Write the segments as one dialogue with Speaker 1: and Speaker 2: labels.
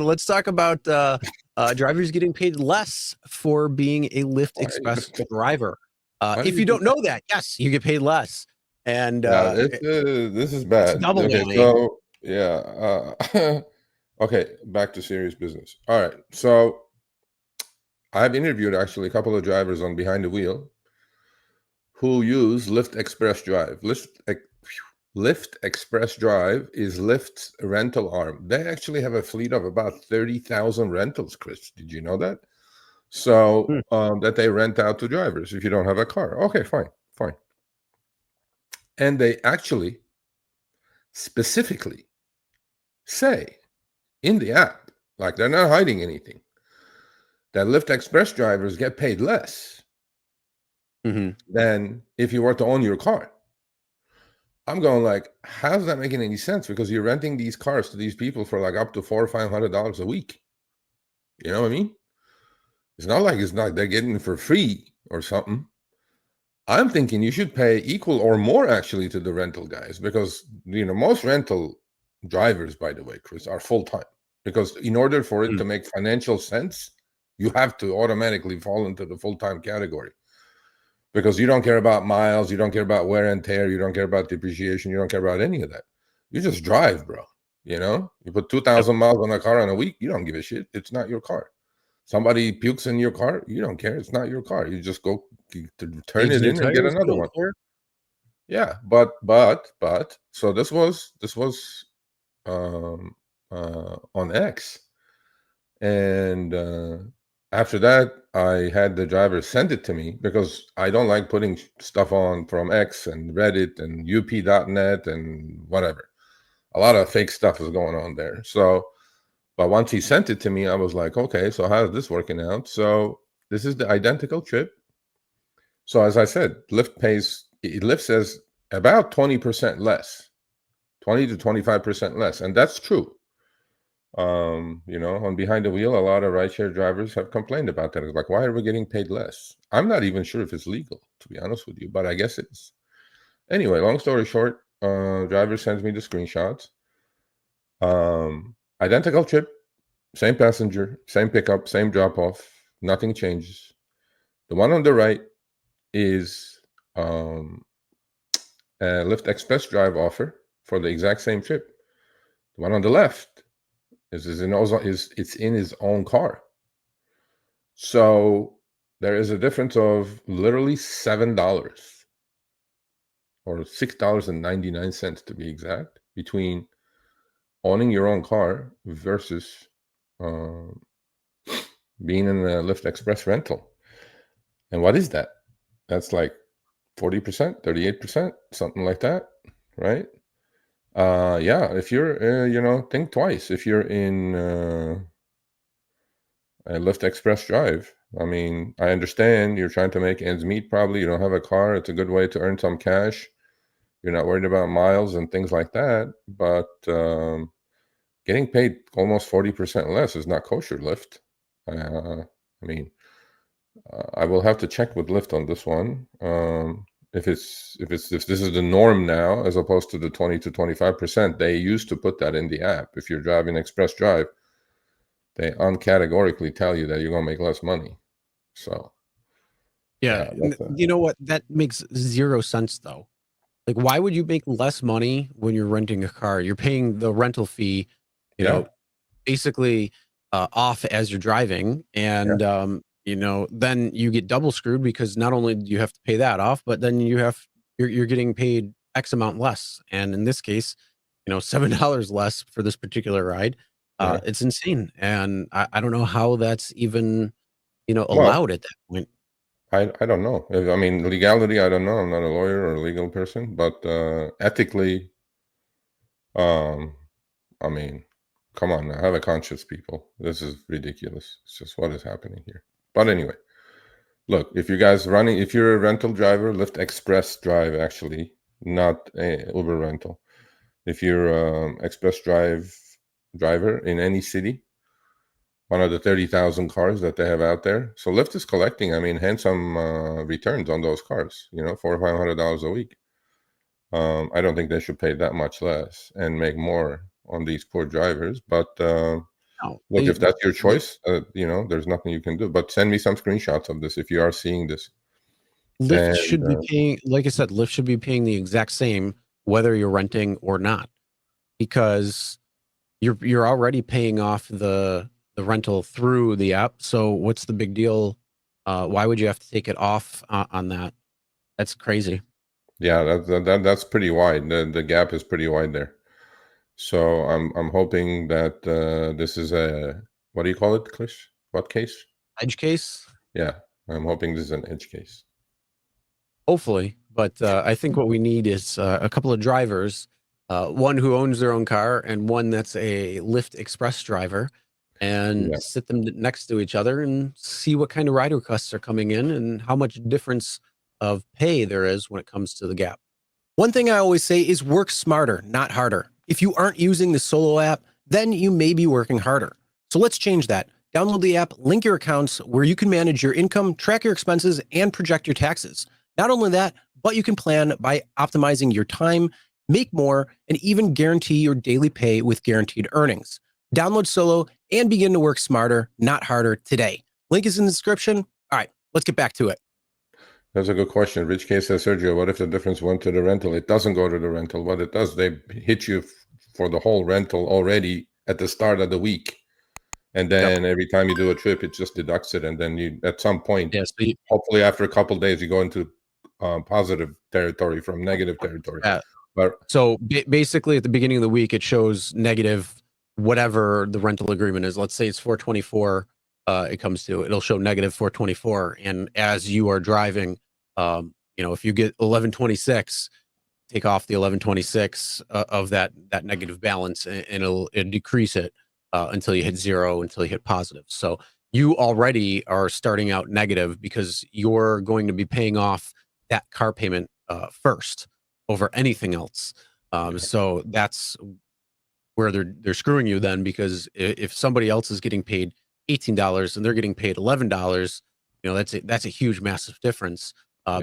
Speaker 1: let's talk about drivers getting paid less for being a Lyft
Speaker 2: Why,
Speaker 1: Express driver.
Speaker 2: why do
Speaker 1: If
Speaker 2: you
Speaker 1: you
Speaker 2: do
Speaker 1: don't
Speaker 2: that?
Speaker 1: know that, yes, you get paid less, and
Speaker 2: Yeah, this is
Speaker 1: it's a
Speaker 2: bad.
Speaker 1: double
Speaker 2: Okay,
Speaker 1: whammy.
Speaker 2: so yeah, okay, back to serious business. All right, so I've interviewed actually a couple of drivers on behind the wheel who use Lyft Express Drive. Lyft Express Drive is Lyft's rental arm. They actually have a fleet of about 30,000 rentals, Chris. Did you know that? So
Speaker 1: Hmm.
Speaker 2: that they rent out to drivers if you don't have a car. Okay, fine, fine. And they actually specifically say in the app, like they're not hiding anything, that Lyft Express drivers get paid less
Speaker 1: Mhm.
Speaker 2: than if you were to own your car. I'm going like, how's that making any sense? Because you're renting these cars to these people for like up to $400 or $500 a week. You know what I mean? It's not they're getting it for free or something. I'm thinking you should pay equal or more actually to the rental guys because most rental drivers, by the way, Chris, are full time. Because in order for it
Speaker 1: Mm.
Speaker 2: to make financial sense, you have to automatically fall into the full time category. Because you don't care about miles, you don't care about wear and tear, you don't care about depreciation, you don't care about any of that. You just drive, bro. You put
Speaker 1: Yep.
Speaker 2: 2,000 miles on a car in a week, you don't give a shit. It's not your car. Somebody pukes in your car, you don't care. It's not your car. You just go to turn
Speaker 1: Age
Speaker 2: it
Speaker 1: new
Speaker 2: in and get
Speaker 1: tires, you
Speaker 2: another
Speaker 1: don't
Speaker 2: one.
Speaker 1: care.
Speaker 2: Yeah, but so this was um on X. And after that, I had the driver send it to me because I don't like putting stuff on from X and Reddit and up.net and whatever. A lot of fake stuff is going on there. So, but once he sent it to me, I was like, okay, so how's this working out? So this is the identical trip. So as I said, Lyft says about 20% less, 20 to 25% less. And that's true. On behind the wheel, a lot of rideshare drivers have complained about that. It's like, why are we getting paid less? I'm not even sure if it's legal, to be honest with you, but I guess it's. Anyway, long story short, driver sends me the screenshots. Identical trip, same passenger, same pickup, same drop off. Nothing changes. The one on the right is um, a Lyft Express Drive offer for the exact same trip. The one on the left it's in his own car. So there is a difference of literally $7 or $6.99 to be exact between owning your own car versus um, being in a Lyft Express rental. And what is that? That's like 40%, 38%, something like that, right? Yeah, if you're, think twice. If you're in a Lyft Express Drive, I mean, I understand you're trying to make ends meet probably. You don't have a car. It's a good way to earn some cash. You're not worried about miles and things like that. But getting paid almost 40% less is not kosher, Lyft. I mean, I will have to check with Lyft on this one. If this is the norm now, as opposed to the 20 to 25%, they used to put that in the app. If you're driving Express Drive, they uncategorically tell you that you're gonna make less money. So
Speaker 1: Yeah,
Speaker 2: yeah, that's
Speaker 1: you know what? That makes zero sense though. Like, why would you make less money when you're renting a car? You're paying the rental fee, you
Speaker 2: yeah,
Speaker 1: know, basically off as you're driving,
Speaker 2: yeah.
Speaker 1: and then you get double screwed because not only do you have to pay that off, but then you're getting paid X amount less, and in this case, $7 less for this particular ride.
Speaker 2: Yeah.
Speaker 1: It's insane, and I don't know how that's even
Speaker 2: Well,
Speaker 1: allowed at that point.
Speaker 2: I don't know. I mean, legality, I don't know. I'm not a lawyer or a legal person, but ethically, um, I mean, come on now, have a conscience, people. This is ridiculous. It's just what is happening here. But anyway, look, if you're a rental driver, Lyft Express Drive, actually, not a Uber rental. If you're Express Drive driver in any city, one of the 30,000 cars that they have out there. So Lyft is collecting, I mean, handsome returns on those cars, $400 or $500 a week. I don't think they should pay that much less and make more on these poor drivers. But
Speaker 1: No,
Speaker 2: Look, if that's your choice, there's nothing you can do. But send me some screenshots of this if you are seeing this.
Speaker 1: Lyft
Speaker 2: And
Speaker 1: should be paying, like I said, Lyft should be paying the exact same whether you're renting or not, because you're already paying off the rental through the app. So what's the big deal? Why would you have to take it off on that? That's crazy.
Speaker 2: yeah, that's pretty wide. The gap is pretty wide there. So I'm hoping that this is a, what do you call it, Chris? What case?
Speaker 1: Edge case,
Speaker 2: Yeah, I'm hoping this is an edge case.
Speaker 1: hopefully. But I think what we need is a couple of drivers, one who owns their own car and one that's a Lyft Express driver, and
Speaker 2: Yeah.
Speaker 1: sit them next to each other and see what kind of ride requests are coming in and how much difference of pay there is when it comes to the gap.
Speaker 3: One thing I always say is work smarter, not harder. If you aren't using the Solo app, then you may be working harder. So let's change that. Download the app, link your accounts where you can manage your income, track your expenses, and project your taxes. Not only that, but you can plan by optimizing your time, make more, and even guarantee your daily pay with guaranteed earnings. Download Solo and begin to work smarter, not harder today. Link is in the description. All right, let's get back to it.
Speaker 2: That's a good question. Rich Case says, Sergio, what if the difference went to the rental? It doesn't go to the rental. What it does, they hit you for the whole rental already at the start of the week. And then every time you do a trip, it just deducts it. And then you, at some point,
Speaker 1: Yes,
Speaker 2: hopefully after a couple of days, you go into positive territory from negative territory. But
Speaker 1: so basically at the beginning of the week, it shows negative whatever the rental agreement is. Let's say it's 424. It comes to, it'll show negative 424. And as you are driving, if you get 1126, take off the 1126 of that negative balance, and it'll decrease it until you hit zero, until you hit positive. So you already are starting out negative because you're going to be paying off that car payment first over anything else. So that's where they're screwing you then, because if somebody else is getting paid $18 and they're getting paid $11, that's a huge, massive difference.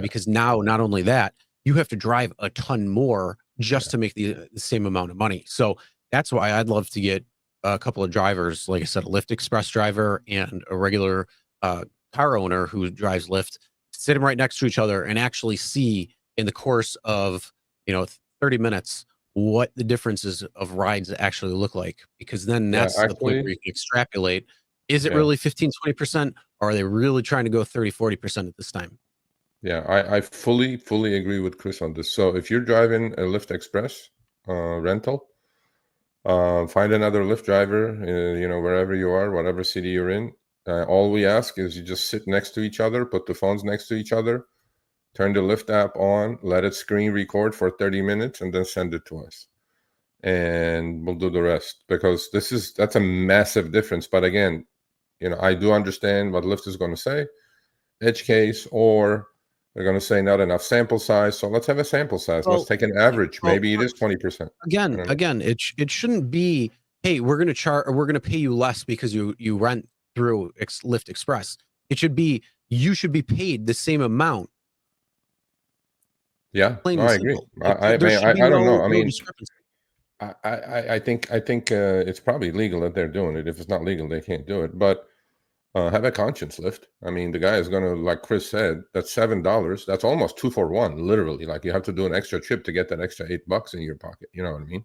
Speaker 1: Because now, not only that, you have to drive a ton more just to make the same amount of money. So that's why I'd love to get a couple of drivers, like I said, a Lyft Express driver and a regular car owner who drives Lyft, sit them right next to each other and actually see in the course of 30 minutes what the differences of rides actually look like, because then that's the point where you can extrapolate. Is it really 15-20%, or are they really trying to go 30-40% at this time?
Speaker 2: Yeah, I fully agree with Chris on this. So if you're driving a Lyft Express rental, find another Lyft driver, wherever you are, whatever city you're in. All we ask is you just sit next to each other, put the phones next to each other, turn the Lyft app on, let it screen record for 30 minutes, and then send it to us. And we'll do the rest, because that's a massive difference. But again, I do understand what Lyft is going to say, edge case, or they're going to say not enough sample size. So let's have a sample size. Let's take an average. Maybe it is 20%.
Speaker 1: Again, it shouldn't be, hey, we're going to pay you less because you rent through Lyft Express. It should be, you should be paid the same amount.
Speaker 2: Yeah,
Speaker 1: Plain
Speaker 2: no,
Speaker 1: and
Speaker 2: I agree.
Speaker 1: simple.
Speaker 2: I don't know. I mean,
Speaker 1: discrepancy.
Speaker 2: I think it's probably legal that they're doing it. If it's not legal, they can't do it. But have a conscience, Lyft. I mean, the guy is going to, like Chris said, that's $7. That's almost 2 for 1, literally. Like, you have to do an extra trip to get that extra $8 in your pocket. You know what I mean?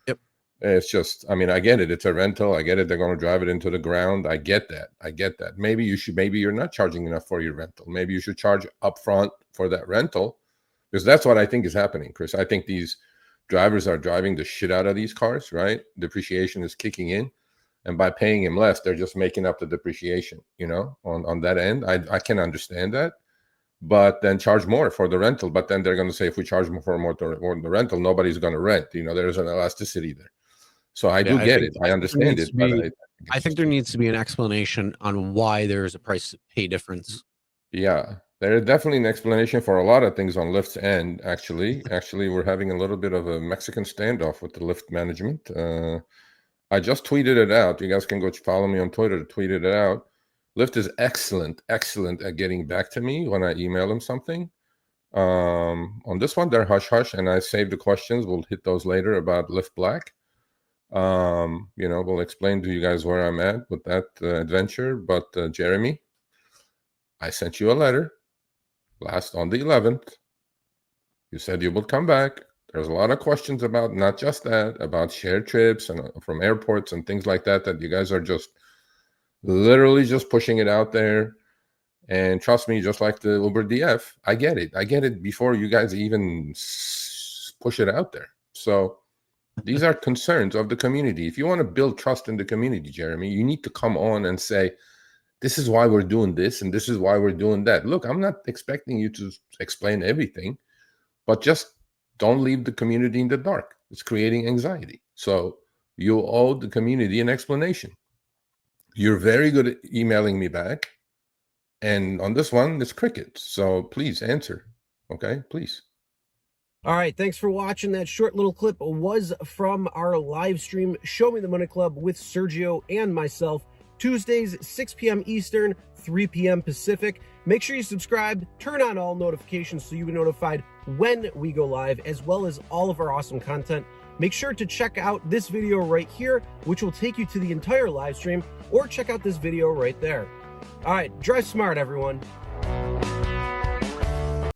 Speaker 1: Yep.
Speaker 2: It's just, I mean, I get it. It's a rental. I get it. They're going to drive it into the ground. I get that. Maybe you're not charging enough for your rental. Maybe you should charge upfront for that rental, because that's what I think is happening, Chris. I think these drivers are driving the shit out of these cars, right? Depreciation is kicking in. And by paying him less, they're just making up the depreciation, on that end. I can understand that. But then charge more for the rental. But then they're going to say, if we charge more for the rental, nobody's going to rent. There's an elasticity there. So I do get it. I understand it. But
Speaker 1: I think there needs to be an explanation on why there is a price pay difference.
Speaker 2: Yeah, there is definitely an explanation for a lot of things on Lyft's end, actually. Actually, we're having a little bit of a Mexican standoff with the Lyft management. I just tweeted it out. You guys can go follow me on Twitter to tweet it out. Lyft is excellent at getting back to me when I email them something. On this one, they're hush-hush, and I saved the questions. We'll hit those later about Lyft Black. You know, we'll explain to you guys where I'm at with that adventure. But Jeremy, I sent you a letter on the 11th. You said you would come back. There's a lot of questions about not just that, about shared trips and from airports and things like that, that you guys are just literally just pushing it out there. And trust me, just like the Uber DF, I get it. I get it before you guys even push it out there. So these are concerns of the community. If you want to build trust in the community, Jeremy, you need to come on and say, this is why we're doing this and this is why we're doing that. Look, I'm not expecting you to explain everything, but just don't leave the community in the dark. It's creating anxiety. So you owe the community an explanation. You're very good at emailing me back. And on this one, it's crickets. So please answer. Okay, please.
Speaker 3: All right, thanks for watching. That short little clip was from our live stream, Show Me the Money Club with Sergio and myself, Tuesdays, 6 p.m. Eastern, 3 p.m. Pacific. Make sure you subscribe, turn on all notifications so you'll be notified when we go live, as well as all of our awesome content. Make sure to check out this video right here, which will take you to the entire live stream, or check out this video right there. All right, drive smart, everyone.